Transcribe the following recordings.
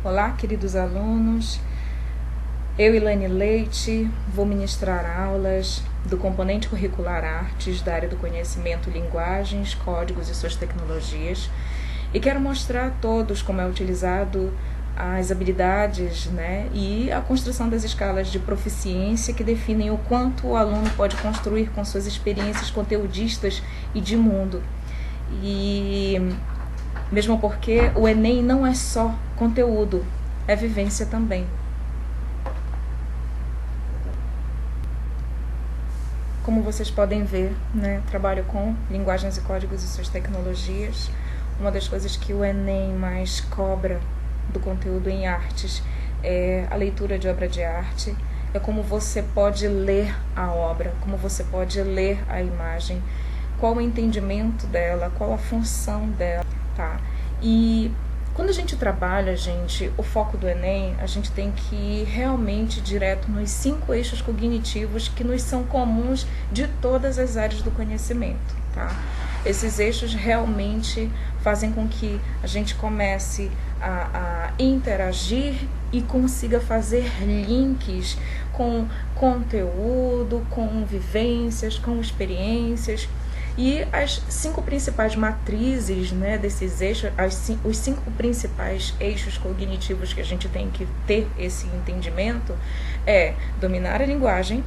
Olá, queridos alunos. Eu, Ilane Leite, vou ministrar aulas do componente curricular Artes, da área do conhecimento, linguagens, códigos e suas tecnologias. E quero mostrar a todos como é utilizado as habilidades, e a construção das escalas de proficiência que definem o quanto o aluno pode construir com suas experiências conteudistas e de mundo. E mesmo porque o Enem não é só conteúdo, é vivência também. Como vocês podem ver, trabalho com linguagens e códigos e suas tecnologias. Uma das coisas que o Enem mais cobra do conteúdo em artes é a leitura de obra de arte. É como você pode ler a obra, como você pode ler a imagem, qual o entendimento dela, qual a função dela, tá? E quando a gente trabalha, o foco do Enem, a gente tem que ir realmente direto nos 5 eixos cognitivos que nos são comuns de todas as áreas do conhecimento, tá? Esses eixos realmente fazem com que a gente comece a interagir e consiga fazer links com conteúdo, com vivências, com experiências. E as 5 principais matrizes desses eixos, os 5 principais eixos cognitivos que a gente tem que ter esse entendimento é dominar a linguagem,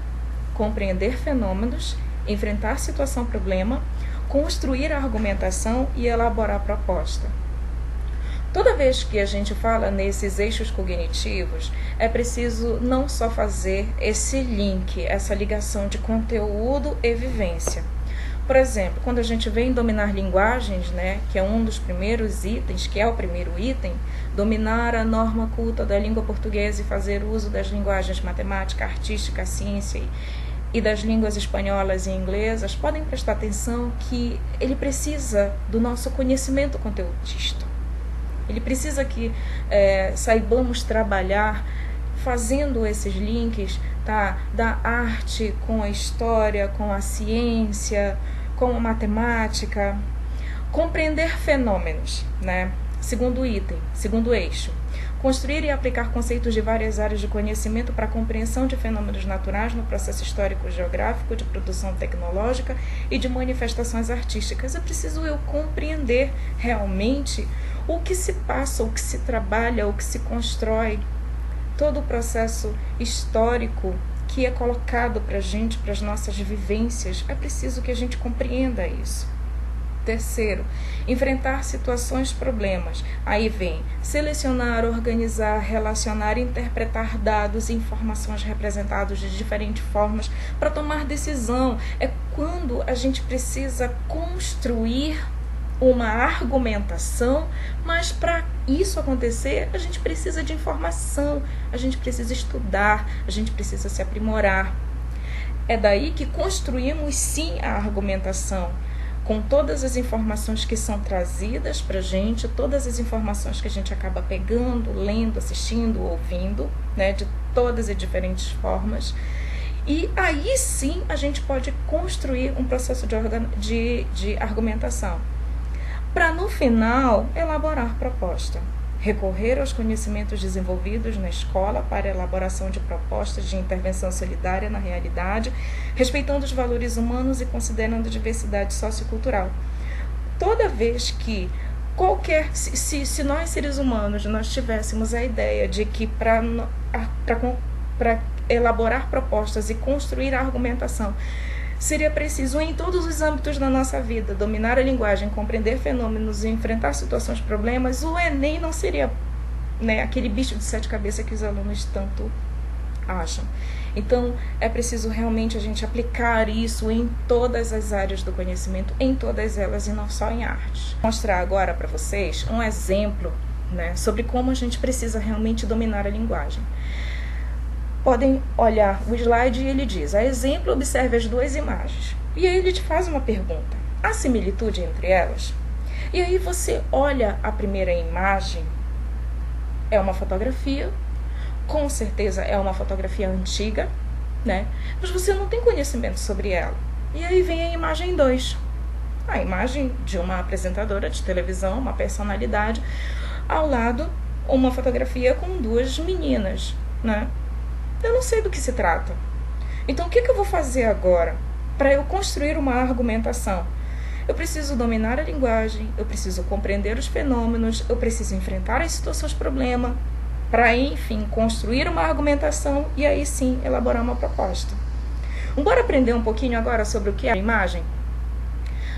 compreender fenômenos, enfrentar situação-problema, construir a argumentação e elaborar a proposta. Toda vez que a gente fala nesses eixos cognitivos, é preciso não só fazer esse link, essa ligação de conteúdo e vivência. Por exemplo, quando a gente vem dominar linguagens, que é um dos primeiros itens, que é o primeiro item, dominar a norma culta da língua portuguesa e fazer uso das linguagens matemática, artística, ciência e das línguas espanholas e inglesas, podem prestar atenção que ele precisa do nosso conhecimento conteudista. Ele precisa que saibamos trabalhar fazendo esses links, tá, da arte com a história, com a ciência, com a matemática, compreender fenômenos, Segundo item, segundo eixo, construir e aplicar conceitos de várias áreas de conhecimento para a compreensão de fenômenos naturais no processo histórico-geográfico, de produção tecnológica e de manifestações artísticas. É preciso eu compreender realmente o que se passa, o que se trabalha, o que se constrói, todo o processo histórico que é colocado para a gente, para as nossas vivências. É preciso que a gente compreenda isso. Terceiro, enfrentar situações, problemas. Aí vem selecionar, organizar, relacionar, interpretar dados e informações representados de diferentes formas para tomar decisão. É quando a gente precisa construir uma argumentação, mas para isso acontecer, a gente precisa de informação, a gente precisa estudar, a gente precisa se aprimorar. É daí que construímos sim a argumentação, com todas as informações que são trazidas para a gente, todas as informações que a gente acaba pegando, lendo, assistindo, ouvindo, de todas as diferentes formas. E aí sim a gente pode construir um processo de argumentação, para no final elaborar proposta. Recorrer aos conhecimentos desenvolvidos na escola para a elaboração de propostas de intervenção solidária na realidade, respeitando os valores humanos e considerando a diversidade sociocultural. Toda vez que se nós seres humanos nós tivéssemos a ideia de que para elaborar propostas e construir a argumentação seria preciso, em todos os âmbitos da nossa vida, dominar a linguagem, compreender fenômenos e enfrentar situações, problemas, o Enem não seria aquele bicho de 7 cabeças que os alunos tanto acham. Então, é preciso realmente a gente aplicar isso em todas as áreas do conhecimento, em todas elas e não só em artes. Vou mostrar agora para vocês um exemplo sobre como a gente precisa realmente dominar a linguagem. Podem olhar o slide e ele diz: a exemplo, observe as 2 imagens. E aí ele te faz uma pergunta: há similitude entre elas? E aí você olha a primeira imagem, é uma fotografia, com certeza é uma fotografia antiga, mas você não tem conhecimento sobre ela. E aí vem a imagem 2, a imagem de uma apresentadora de televisão, uma personalidade, ao lado uma fotografia com duas meninas, né? Eu não sei do que se trata. Então, o que eu vou fazer agora para eu construir uma argumentação? Eu preciso dominar a linguagem, eu preciso compreender os fenômenos, eu preciso enfrentar as situações problema para, enfim, construir uma argumentação e aí sim elaborar uma proposta. Bora aprender um pouquinho agora sobre o que é a imagem?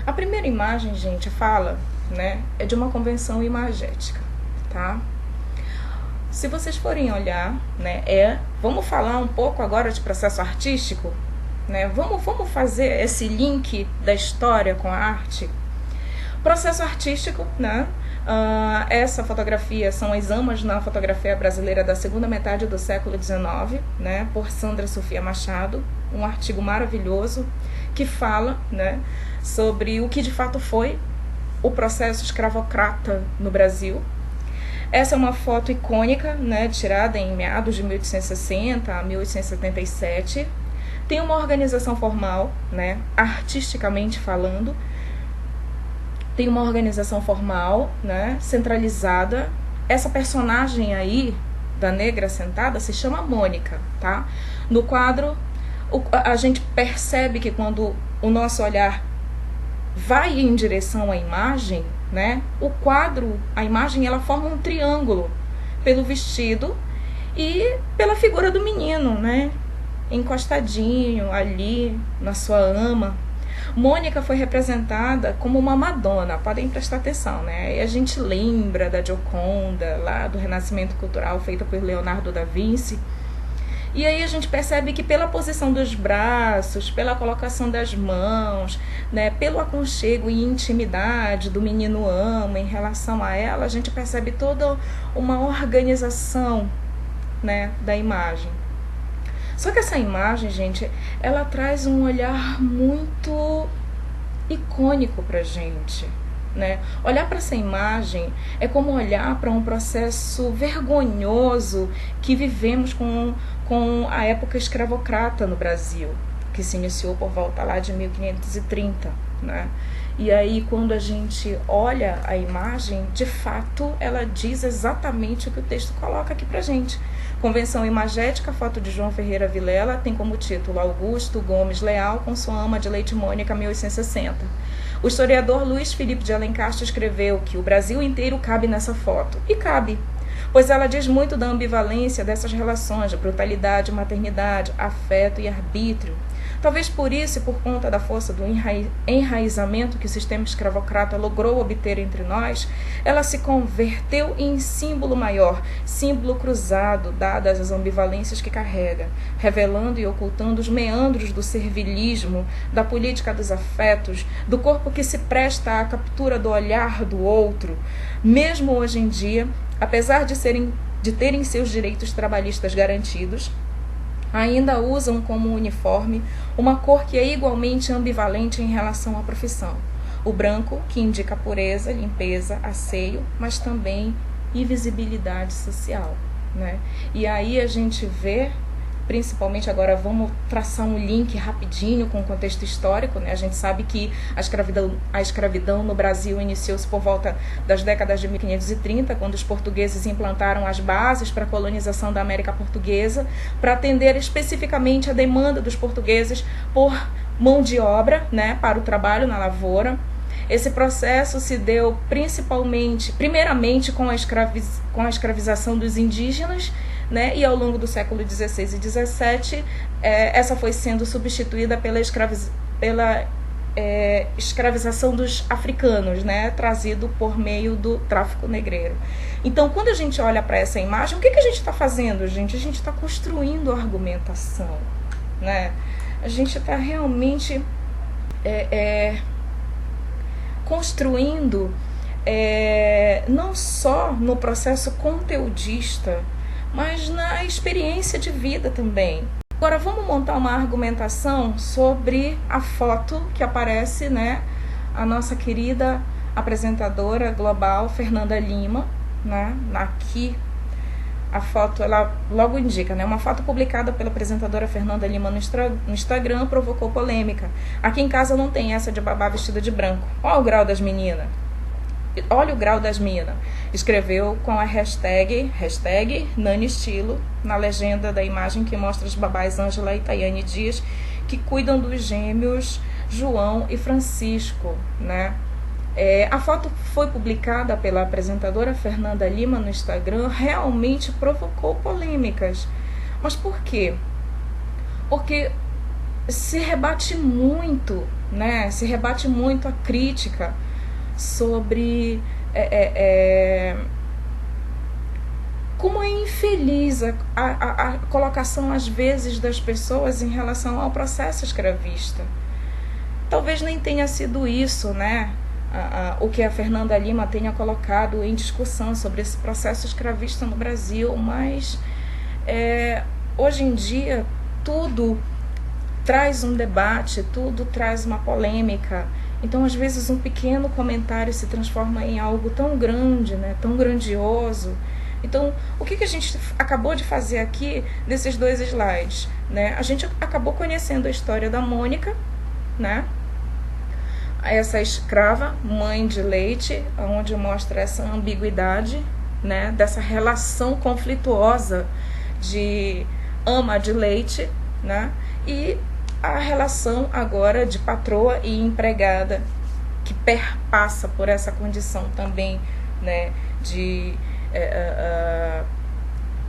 A primeira imagem, gente, fala, né, é de uma convenção imagética, tá? Se vocês forem olhar, né, vamos falar um pouco agora de processo artístico, né? Vamos fazer esse link da história com a arte. Processo artístico, né? Essa fotografia são as amas na fotografia brasileira da segunda metade do século XIX, né? Por Sandra Sofia Machado, um artigo maravilhoso que fala, né, sobre o que de fato foi o processo escravocrata no Brasil. Essa é uma foto icônica, né, tirada em meados de 1860 a 1877. Tem uma organização formal, né, artisticamente falando. Tem uma organização formal, né, centralizada. Essa personagem aí, da negra sentada, se chama Mônica, tá? No quadro, a gente percebe que quando o nosso olhar vai em direção à imagem, né, o quadro, a imagem, ela forma um triângulo pelo vestido e pela figura do menino, né, encostadinho ali na sua ama. Mônica foi representada como uma Madonna, podem prestar atenção, né? E a gente lembra da Gioconda, lá do Renascimento Cultural, feita por Leonardo da Vinci. E aí a gente percebe que pela posição dos braços, pela colocação das mãos, né, pelo aconchego e intimidade do menino ama em relação a ela, a gente percebe toda uma organização, né, da imagem. Só que essa imagem, gente, ela traz um olhar muito icônico pra gente, né? Olhar para essa imagem é como olhar para um processo vergonhoso que vivemos com a época escravocrata no Brasil, que se iniciou por volta lá de 1530, né? E aí, quando a gente olha a imagem, de fato, ela diz exatamente o que o texto coloca aqui pra gente. Convenção imagética, foto de João Ferreira Vilela, tem como título Augusto Gomes Leal com sua ama de leite Mônica, 1860. O historiador Luiz Felipe de Alencastre escreveu que o Brasil inteiro cabe nessa foto. E cabe, pois ela diz muito da ambivalência dessas relações de brutalidade, maternidade, afeto e arbítrio. Talvez por isso e por conta da força do enraizamento que o sistema escravocrata logrou obter entre nós, ela se converteu em símbolo maior, símbolo cruzado, dadas as ambivalências que carrega, revelando e ocultando os meandros do servilismo, da política dos afetos, do corpo que se presta à captura do olhar do outro. Mesmo hoje em dia, apesar de terem seus direitos trabalhistas garantidos, ainda usam como uniforme uma cor que é igualmente ambivalente em relação à profissão. O branco, que indica pureza, limpeza, asseio, mas também invisibilidade social, né? E aí a gente vê, principalmente agora vamos traçar um link rapidinho com o contexto histórico, né? A gente sabe que a escravidão no Brasil iniciou-se por volta das décadas de 1530, quando os portugueses implantaram as bases para a colonização da América Portuguesa, para atender especificamente a demanda dos portugueses por mão de obra, né, para o trabalho na lavoura. Esse processo se deu primeiramente com a escravização dos indígenas, né? E ao longo do século XVI e XVII, essa foi sendo substituída pela escravização dos africanos, né? Trazido por meio do tráfico negreiro. Então, quando a gente olha para essa imagem, o que a gente está fazendo, gente? A gente está construindo argumentação, né? A gente está realmente construindo não só no processo conteudista, mas na experiência de vida também. Agora vamos montar uma argumentação sobre a foto que aparece, né, a nossa querida apresentadora global Fernanda Lima, né? Aqui a foto, ela logo indica, né? Uma foto publicada pela apresentadora Fernanda Lima no Instagram provocou polêmica. Aqui em casa não tem essa de babá vestida de branco. Olha o grau das meninas. olha o grau das minas. Escreveu com a hashtag Nani Estilo, na legenda da imagem que mostra as babás Ângela e Tayane Dias, que cuidam dos gêmeos João e Francisco, né? A foto foi publicada pela apresentadora Fernanda Lima no Instagram, realmente provocou polêmicas. Mas por quê? Porque se rebate muito, né? Se rebate muito a crítica sobre como é infeliz a colocação às vezes das pessoas em relação ao processo escravista. Talvez nem tenha sido isso, né? O que a Fernanda Lima tenha colocado em discussão sobre esse processo escravista no Brasil, mas hoje em dia tudo traz um debate, tudo traz uma polêmica. Então, às vezes, um pequeno comentário se transforma em algo tão grande, né? Tão grandioso. Então, o que a gente acabou de fazer aqui nesses 2 slides, né? A gente acabou conhecendo a história da Mônica, né? Essa escrava, mãe de leite, onde mostra essa ambiguidade, né? Dessa relação conflituosa de ama de leite, né? E a relação agora de patroa e empregada, que perpassa por essa condição também, né? De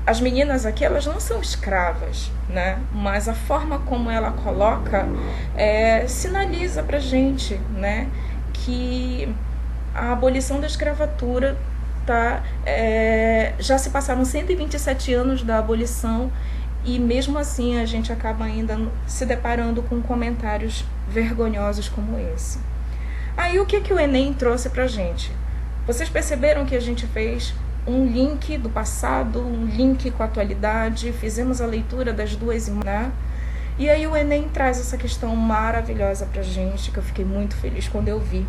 as meninas aqui, elas não são escravas, né? Mas a forma como ela coloca sinaliza pra gente, né? Que a abolição da escravatura já se passaram 127 anos da abolição e mesmo assim a gente acaba ainda se deparando com comentários vergonhosos como esse. Aí o que o Enem trouxe pra gente? Vocês perceberam que a gente fez um link do passado, um link com a atualidade, fizemos a leitura das 2 imagens, né? E aí o Enem traz essa questão maravilhosa pra gente, que eu fiquei muito feliz quando eu vi.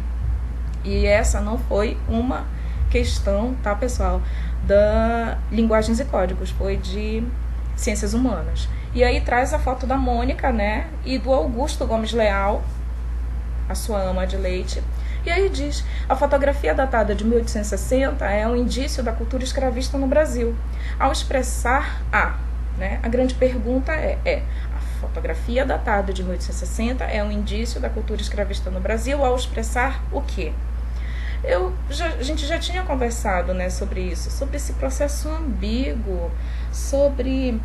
E essa não foi uma questão, tá, pessoal, da Linguagens e Códigos, foi de Ciências Humanas. E aí traz a foto da Mônica, né, e do Augusto Gomes Leal, a sua ama de leite. E aí diz, a fotografia datada de 1860 é um indício da cultura escravista no Brasil. Ao expressar né, a grande pergunta a fotografia datada de 1860 é um indício da cultura escravista no Brasil ao expressar o quê? A gente já tinha conversado, né, sobre isso, sobre esse processo ambíguo, sobre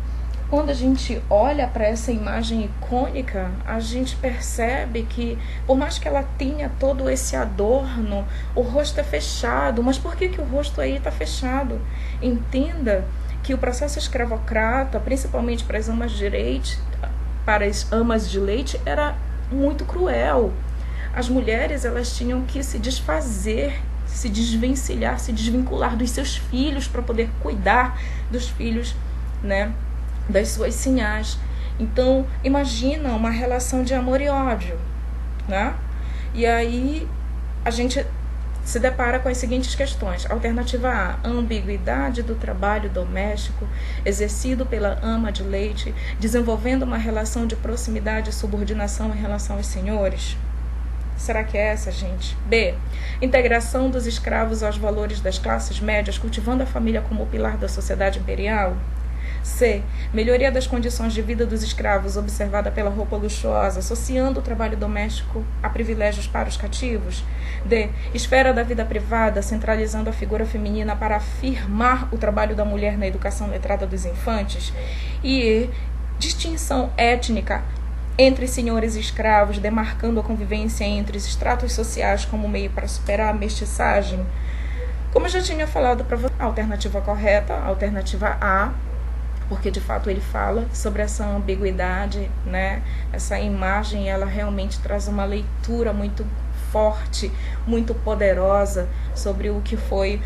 quando a gente olha para essa imagem icônica, a gente percebe que, por mais que ela tenha todo esse adorno, o rosto é fechado. Mas por que o rosto aí está fechado? Entenda que o processo escravocrata, principalmente para as amas de leite, era muito cruel. As mulheres, elas tinham que se desfazer, se desvencilhar, se desvincular dos seus filhos para poder cuidar dos filhos, né, das suas sinhás. Então, imagina uma relação de amor e ódio, né? E aí a gente se depara com as seguintes questões. Alternativa A, ambiguidade do trabalho doméstico exercido pela ama de leite, desenvolvendo uma relação de proximidade e subordinação em relação aos senhores. Será que é essa, gente? B, integração dos escravos aos valores das classes médias, cultivando a família como o pilar da sociedade imperial. C, melhoria das condições de vida dos escravos observada pela roupa luxuosa, associando o trabalho doméstico a privilégios para os cativos. D, esfera da vida privada, centralizando a figura feminina para afirmar o trabalho da mulher na educação letrada dos infantes. E E, distinção étnica entre senhores e escravos, demarcando a convivência entre os estratos sociais como meio para superar a mestiçagem. Como eu já tinha falado para você, a alternativa correta, a alternativa A, porque de fato ele fala sobre essa ambiguidade, né? Essa imagem, ela realmente traz uma leitura muito forte, muito poderosa sobre o que foi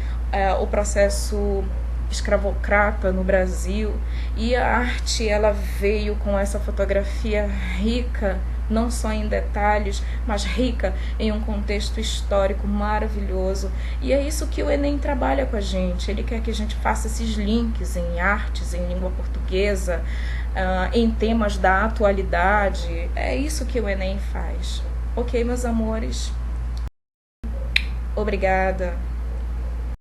o processo escravocrata no Brasil. E a arte, ela veio com essa fotografia rica, não só em detalhes, mas rica em um contexto histórico maravilhoso. E é isso que o Enem trabalha com a gente. Ele quer que a gente faça esses links em artes, em língua portuguesa, em temas da atualidade. É isso que o Enem faz. Ok, meus amores? Obrigada.